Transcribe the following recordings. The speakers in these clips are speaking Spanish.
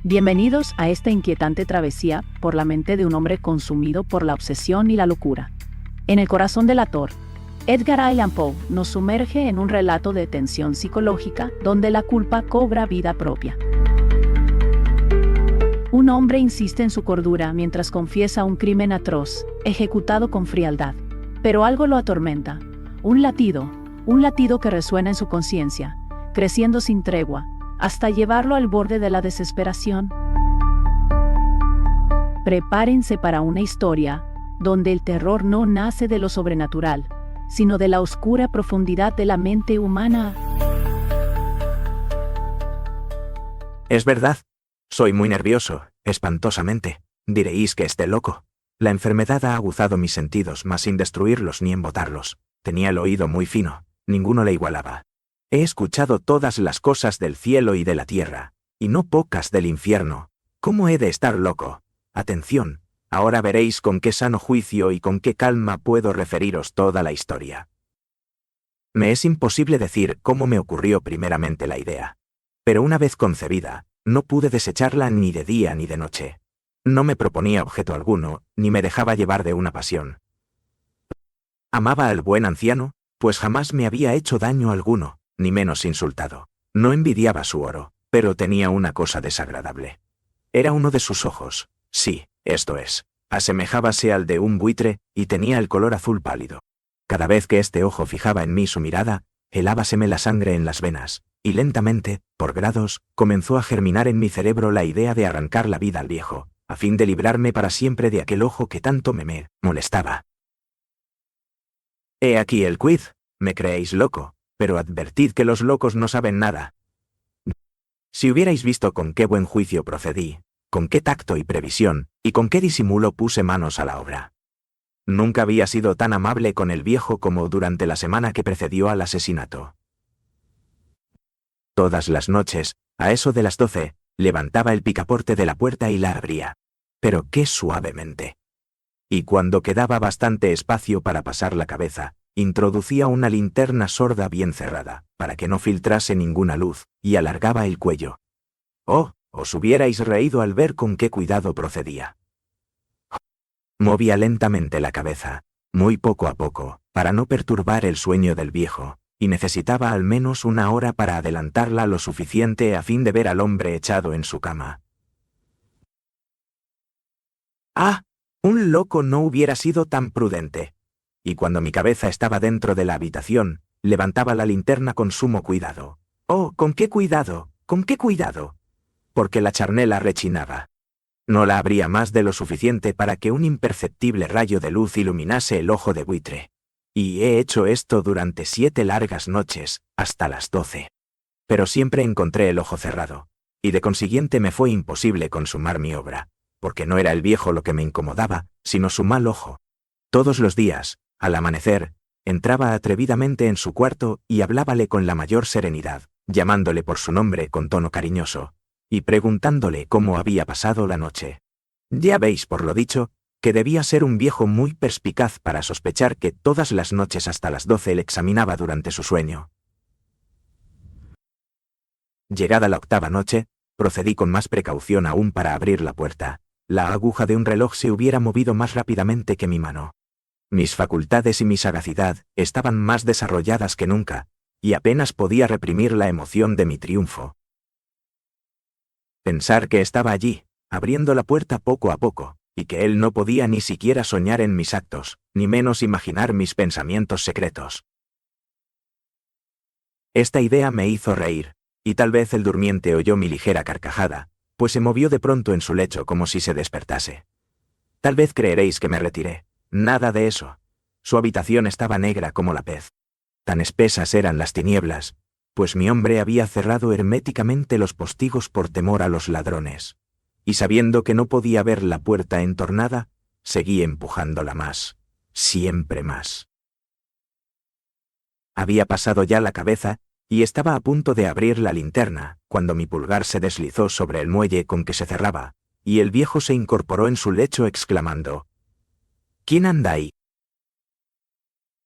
Bienvenidos a esta inquietante travesía por la mente de un hombre consumido por la obsesión y la locura. En el corazón del autor, Edgar Allan Poe nos sumerge en un relato de tensión psicológica donde la culpa cobra vida propia. Un hombre insiste en su cordura mientras confiesa un crimen atroz, ejecutado con frialdad. Pero algo lo atormenta, un latido que resuena en su conciencia, creciendo sin tregua, hasta llevarlo al borde de la desesperación. Prepárense para una historia donde el terror no nace de lo sobrenatural, sino de la oscura profundidad de la mente humana. Es verdad. Soy muy nervioso, espantosamente. Diréis que esté loco. La enfermedad ha aguzado mis sentidos, mas sin destruirlos ni embotarlos. Tenía el oído muy fino, ninguno le igualaba. He escuchado todas las cosas del cielo y de la tierra, y no pocas del infierno. ¿Cómo he de estar loco? Atención, ahora veréis con qué sano juicio y con qué calma puedo referiros toda la historia. Me es imposible decir cómo me ocurrió primeramente la idea. Pero una vez concebida, no pude desecharla ni de día ni de noche. No me proponía objeto alguno, ni me dejaba llevar de una pasión. Amaba al buen anciano, pues jamás me había hecho daño alguno, ni menos insultado. No envidiaba su oro, pero tenía una cosa desagradable. Era uno de sus ojos, sí, esto es, asemejábase al de un buitre, y tenía el color azul pálido. Cada vez que este ojo fijaba en mí su mirada, helábaseme la sangre en las venas, y lentamente, por grados, comenzó a germinar en mi cerebro la idea de arrancar la vida al viejo, a fin de librarme para siempre de aquel ojo que tanto me molestaba. He aquí el quiz, me creéis loco, pero advertid que los locos no saben nada. Si hubierais visto con qué buen juicio procedí, con qué tacto y previsión, y con qué disimulo puse manos a la obra. Nunca había sido tan amable con el viejo como durante la semana que precedió al asesinato. Todas las noches, a eso de las 12, levantaba el picaporte de la puerta y la abría. Pero qué suavemente. Y cuando quedaba bastante espacio para pasar la cabeza, introducía una linterna sorda bien cerrada, para que no filtrase ninguna luz, y alargaba el cuello. ¡Oh! Os hubierais reído al ver con qué cuidado procedía. Movía lentamente la cabeza, muy poco a poco, para no perturbar el sueño del viejo, y necesitaba al menos una hora para adelantarla lo suficiente a fin de ver al hombre echado en su cama. ¡Ah! Un loco no hubiera sido tan prudente. Y cuando mi cabeza estaba dentro de la habitación, levantaba la linterna con sumo cuidado. ¡Oh, con qué cuidado! ¡Con qué cuidado! Porque la charnela rechinaba. No la abría más de lo suficiente para que un imperceptible rayo de luz iluminase el ojo de buitre. Y he hecho esto durante 7 largas noches, hasta las 12. Pero siempre encontré el ojo cerrado, y de consiguiente me fue imposible consumar mi obra, porque no era el viejo lo que me incomodaba, sino su mal ojo. Todos los días, al amanecer, entraba atrevidamente en su cuarto y hablábale con la mayor serenidad, llamándole por su nombre con tono cariñoso, y preguntándole cómo había pasado la noche. Ya veis por lo dicho, que debía ser un viejo muy perspicaz para sospechar que todas las noches hasta las 12 le examinaba durante su sueño. Llegada la 8ª noche, procedí con más precaución aún para abrir la puerta. La aguja de un reloj se hubiera movido más rápidamente que mi mano. Mis facultades y mi sagacidad estaban más desarrolladas que nunca, y apenas podía reprimir la emoción de mi triunfo. Pensar que estaba allí, abriendo la puerta poco a poco, y que él no podía ni siquiera soñar en mis actos, ni menos imaginar mis pensamientos secretos. Esta idea me hizo reír, y tal vez el durmiente oyó mi ligera carcajada, pues se movió de pronto en su lecho como si se despertase. Tal vez creeréis que me retiré. Nada de eso. Su habitación estaba negra como la pez. Tan espesas eran las tinieblas, pues mi hombre había cerrado herméticamente los postigos por temor a los ladrones. Y sabiendo que no podía ver la puerta entornada, seguí empujándola más, siempre más. Había pasado ya la cabeza, y estaba a punto de abrir la linterna, cuando mi pulgar se deslizó sobre el muelle con que se cerraba, y el viejo se incorporó en su lecho exclamando: ¿Quién anda ahí?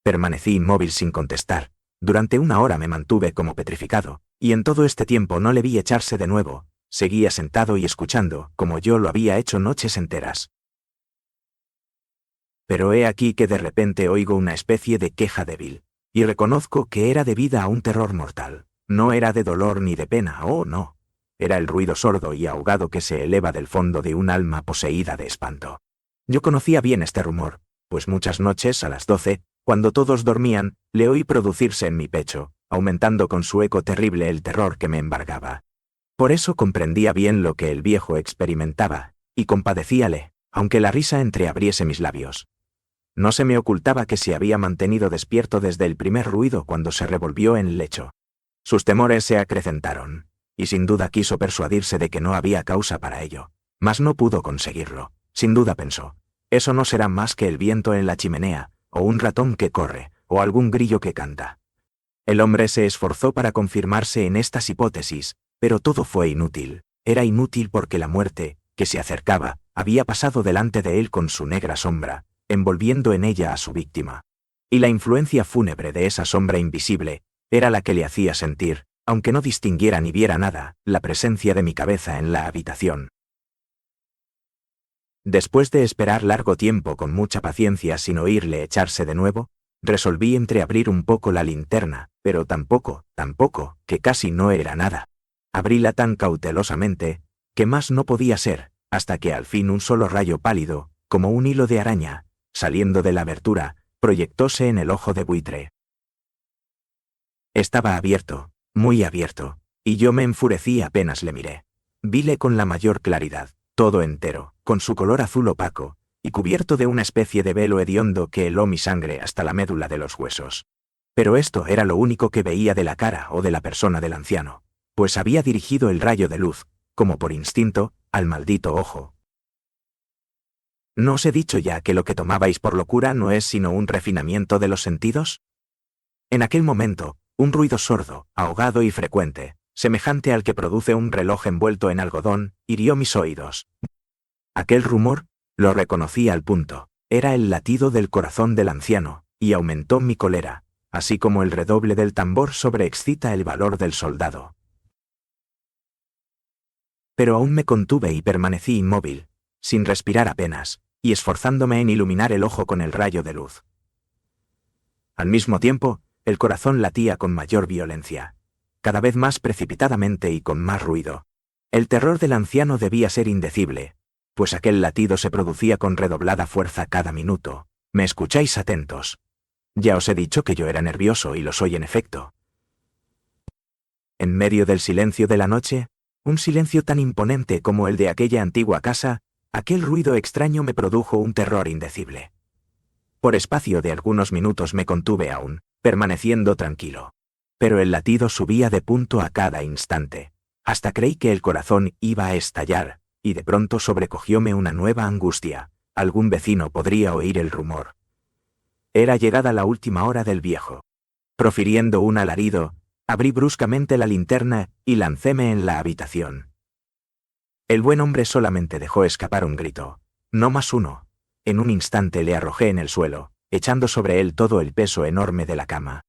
Permanecí inmóvil sin contestar. Durante 1 hora me mantuve como petrificado, y en todo este tiempo no le vi echarse de nuevo, Seguía sentado y escuchando, como yo lo había hecho noches enteras. Pero he aquí que de repente oigo una especie de queja débil, y reconozco que era debida a un terror mortal. No era de dolor ni de pena, oh no. Era el ruido sordo y ahogado que se eleva del fondo de un alma poseída de espanto. Yo conocía bien este rumor, pues muchas noches a las 12, cuando todos dormían, le oí producirse en mi pecho, aumentando con su eco terrible el terror que me embargaba. Por eso comprendía bien lo que el viejo experimentaba, y compadecíale, aunque la risa entreabriese mis labios. No se me ocultaba que se había mantenido despierto desde el primer ruido cuando se revolvió en el lecho. Sus temores se acrecentaron, y sin duda quiso persuadirse de que no había causa para ello, mas no pudo conseguirlo. Sin duda pensó, eso no será más que el viento en la chimenea, o un ratón que corre, o algún grillo que canta. El hombre se esforzó para confirmarse en estas hipótesis, pero todo fue inútil. Era inútil porque la muerte, que se acercaba, había pasado delante de él con su negra sombra, envolviendo en ella a su víctima. Y la influencia fúnebre de esa sombra invisible era la que le hacía sentir, aunque no distinguiera ni viera nada, la presencia de mi cabeza en la habitación. Después de esperar largo tiempo con mucha paciencia sin oírle echarse de nuevo, resolví entreabrir un poco la linterna, pero tampoco, que casi no era nada. Abríla tan cautelosamente, que más no podía ser, hasta que al fin un solo rayo pálido, como un hilo de araña, saliendo de la abertura, proyectóse en el ojo de buitre. Estaba abierto, muy abierto, y yo me enfurecí apenas le miré. Vile con la mayor claridad, todo entero, con su color azul opaco, y cubierto de una especie de velo hediondo que heló mi sangre hasta la médula de los huesos. Pero esto era lo único que veía de la cara o de la persona del anciano, pues había dirigido el rayo de luz, como por instinto, al maldito ojo. ¿No os he dicho ya que lo que tomabais por locura no es sino un refinamiento de los sentidos? En aquel momento, un ruido sordo, ahogado y frecuente, semejante al que produce un reloj envuelto en algodón, hirió mis oídos. Aquel rumor, lo reconocí al punto, era el latido del corazón del anciano, y aumentó mi cólera, así como el redoble del tambor sobreexcita el valor del soldado. Pero aún me contuve y permanecí inmóvil, sin respirar apenas, y esforzándome en iluminar el ojo con el rayo de luz. Al mismo tiempo, el corazón latía con mayor violencia, cada vez más precipitadamente y con más ruido. El terror del anciano debía ser indecible, pues aquel latido se producía con redoblada fuerza cada minuto. ¿Me escucháis atentos? Ya os he dicho que yo era nervioso y lo soy en efecto. En medio del silencio de la noche, un silencio tan imponente como el de aquella antigua casa, aquel ruido extraño me produjo un terror indecible. Por espacio de algunos minutos me contuve aún, permaneciendo tranquilo. Pero el latido subía de punto a cada instante, hasta creí que el corazón iba a estallar, y de pronto sobrecogióme una nueva angustia. Algún vecino podría oír el rumor. Era llegada la última hora del viejo. Profiriendo un alarido, abrí bruscamente la linterna y lancéme en la habitación. El buen hombre solamente dejó escapar un grito, no más uno. En un instante le arrojé en el suelo, echando sobre él todo el peso enorme de la cama.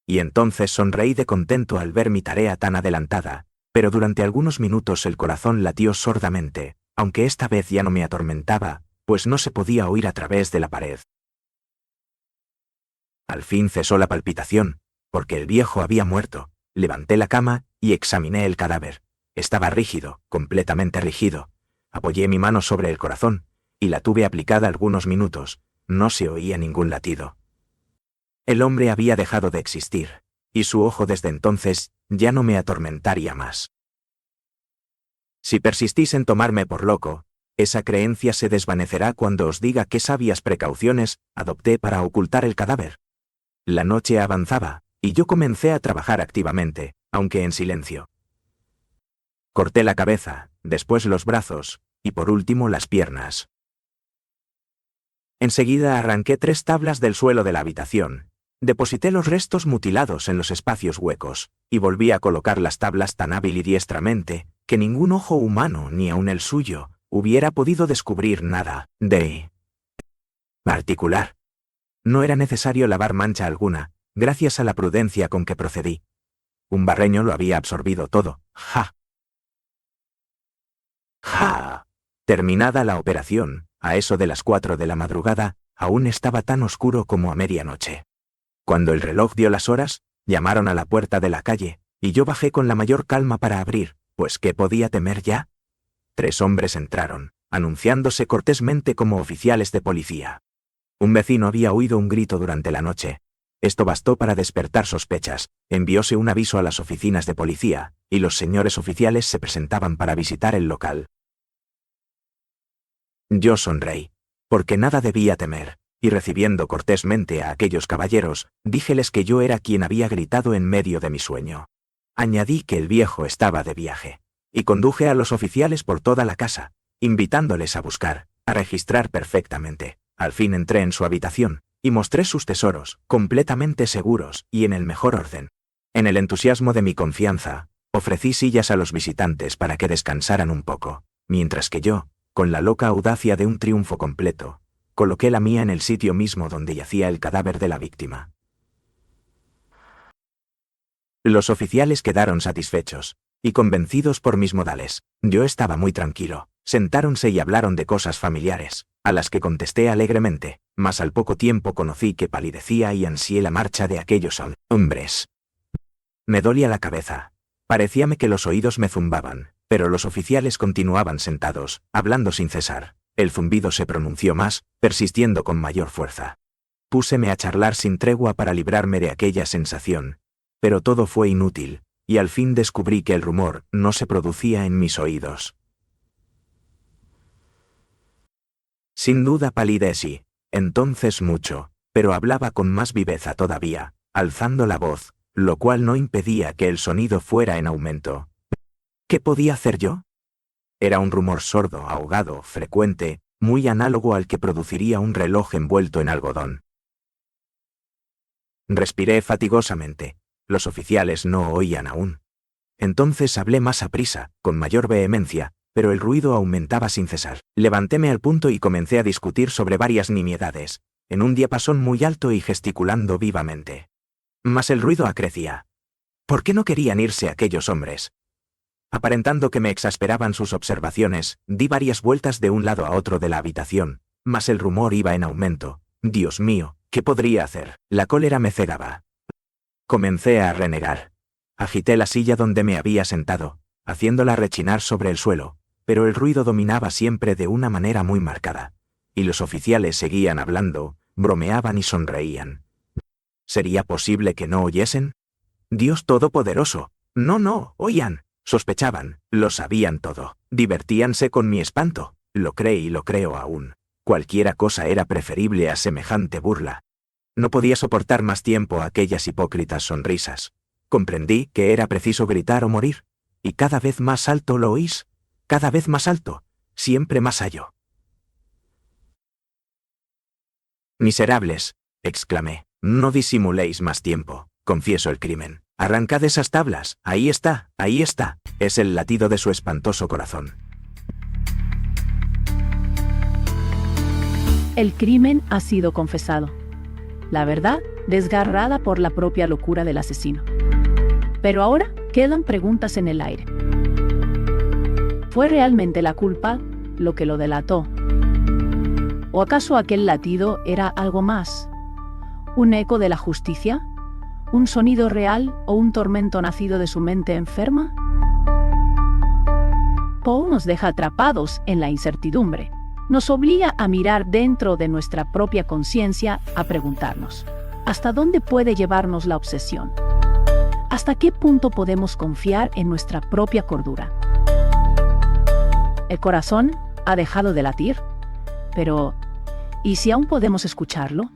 Y entonces sonreí de contento al ver mi tarea tan adelantada, pero durante algunos minutos el corazón latió sordamente, aunque esta vez ya no me atormentaba, pues no se podía oír a través de la pared. Al fin cesó la palpitación, porque el viejo había muerto. Levanté la cama y examiné el cadáver. Estaba rígido, completamente rígido. Apoyé mi mano sobre el corazón, y la tuve aplicada algunos minutos. No se oía ningún latido. El hombre había dejado de existir, y su ojo desde entonces ya no me atormentaría más. Si persistís en tomarme por loco, esa creencia se desvanecerá cuando os diga qué sabias precauciones adopté para ocultar el cadáver. La noche avanzaba, y yo comencé a trabajar activamente, aunque en silencio. Corté la cabeza, después los brazos, y por último las piernas. Enseguida arranqué 3 tablas del suelo de la habitación, deposité los restos mutilados en los espacios huecos, y volví a colocar las tablas tan hábil y diestramente, que ningún ojo humano, ni aun el suyo, hubiera podido descubrir nada de particular. No era necesario lavar mancha alguna, gracias a la prudencia con que procedí. Un barreño lo había absorbido todo, ¡ja! ¡Ja! Terminada la operación, a eso de las 4 de la madrugada, aún estaba tan oscuro como a medianoche. Cuando el reloj dio las horas, llamaron a la puerta de la calle, y yo bajé con la mayor calma para abrir, pues ¿qué podía temer ya? 3 hombres entraron, anunciándose cortésmente como oficiales de policía. Un vecino había oído un grito durante la noche. Esto bastó para despertar sospechas, envióse un aviso a las oficinas de policía, y los señores oficiales se presentaban para visitar el local. Yo sonreí, porque nada debía temer, y recibiendo cortésmente a aquellos caballeros, díjeles que yo era quien había gritado en medio de mi sueño. Añadí que el viejo estaba de viaje, y conduje a los oficiales por toda la casa, invitándoles a buscar, a registrar perfectamente. Al fin entré en su habitación, y mostré sus tesoros, completamente seguros y en el mejor orden. En el entusiasmo de mi confianza, ofrecí sillas a los visitantes para que descansaran un poco, mientras que yo, con la loca audacia de un triunfo completo, coloqué la mía en el sitio mismo donde yacía el cadáver de la víctima. Los oficiales quedaron satisfechos, y convencidos por mis modales. Yo estaba muy tranquilo. Sentáronse y hablaron de cosas familiares, a las que contesté alegremente, mas al poco tiempo conocí que palidecía y ansié la marcha de aquellos hombres. Me dolía la cabeza. Parecíame que los oídos me zumbaban, pero los oficiales continuaban sentados, hablando sin cesar. El zumbido se pronunció más, persistiendo con mayor fuerza. Púseme a charlar sin tregua para librarme de aquella sensación, pero todo fue inútil, y al fin descubrí que el rumor no se producía en mis oídos. Sin duda palidecí, entonces mucho, pero hablaba con más viveza todavía, alzando la voz, lo cual no impedía que el sonido fuera en aumento. ¿Qué podía hacer yo? Era un rumor sordo, ahogado, frecuente, muy análogo al que produciría un reloj envuelto en algodón. Respiré fatigosamente. Los oficiales no oían aún. Entonces hablé más aprisa, con mayor vehemencia, pero el ruido aumentaba sin cesar. Levantéme al punto y comencé a discutir sobre varias nimiedades, en un diapasón muy alto y gesticulando vivamente. Mas el ruido acrecía. ¿Por qué no querían irse aquellos hombres? Aparentando que me exasperaban sus observaciones, di varias vueltas de un lado a otro de la habitación, mas el rumor iba en aumento. Dios mío, ¿qué podría hacer? La cólera me cegaba. Comencé a renegar. Agité la silla donde me había sentado, haciéndola rechinar sobre el suelo, pero el ruido dominaba siempre de una manera muy marcada, y los oficiales seguían hablando, bromeaban y sonreían. ¿Sería posible que no oyesen? Dios Todopoderoso. No, oían, sospechaban, lo sabían todo, divertíanse con mi espanto, lo creí y lo creo aún. Cualquiera cosa era preferible a semejante burla. No podía soportar más tiempo aquellas hipócritas sonrisas. Comprendí que era preciso gritar o morir, y cada vez más alto lo oís, cada vez más alto, siempre más alto. Miserables, exclamé, no disimuléis más tiempo, confieso el crimen. Arrancad esas tablas, ahí está, es el latido de su espantoso corazón. El crimen ha sido confesado. La verdad, desgarrada por la propia locura del asesino. Pero ahora quedan preguntas en el aire. ¿Fue realmente la culpa lo que lo delató? ¿O acaso aquel latido era algo más? ¿Un eco de la justicia? ¿Un sonido real o un tormento nacido de su mente enferma? Poe nos deja atrapados en la incertidumbre. Nos obliga a mirar dentro de nuestra propia conciencia, a preguntarnos, ¿hasta dónde puede llevarnos la obsesión? ¿Hasta qué punto podemos confiar en nuestra propia cordura? El corazón ha dejado de latir, pero ¿y si aún podemos escucharlo?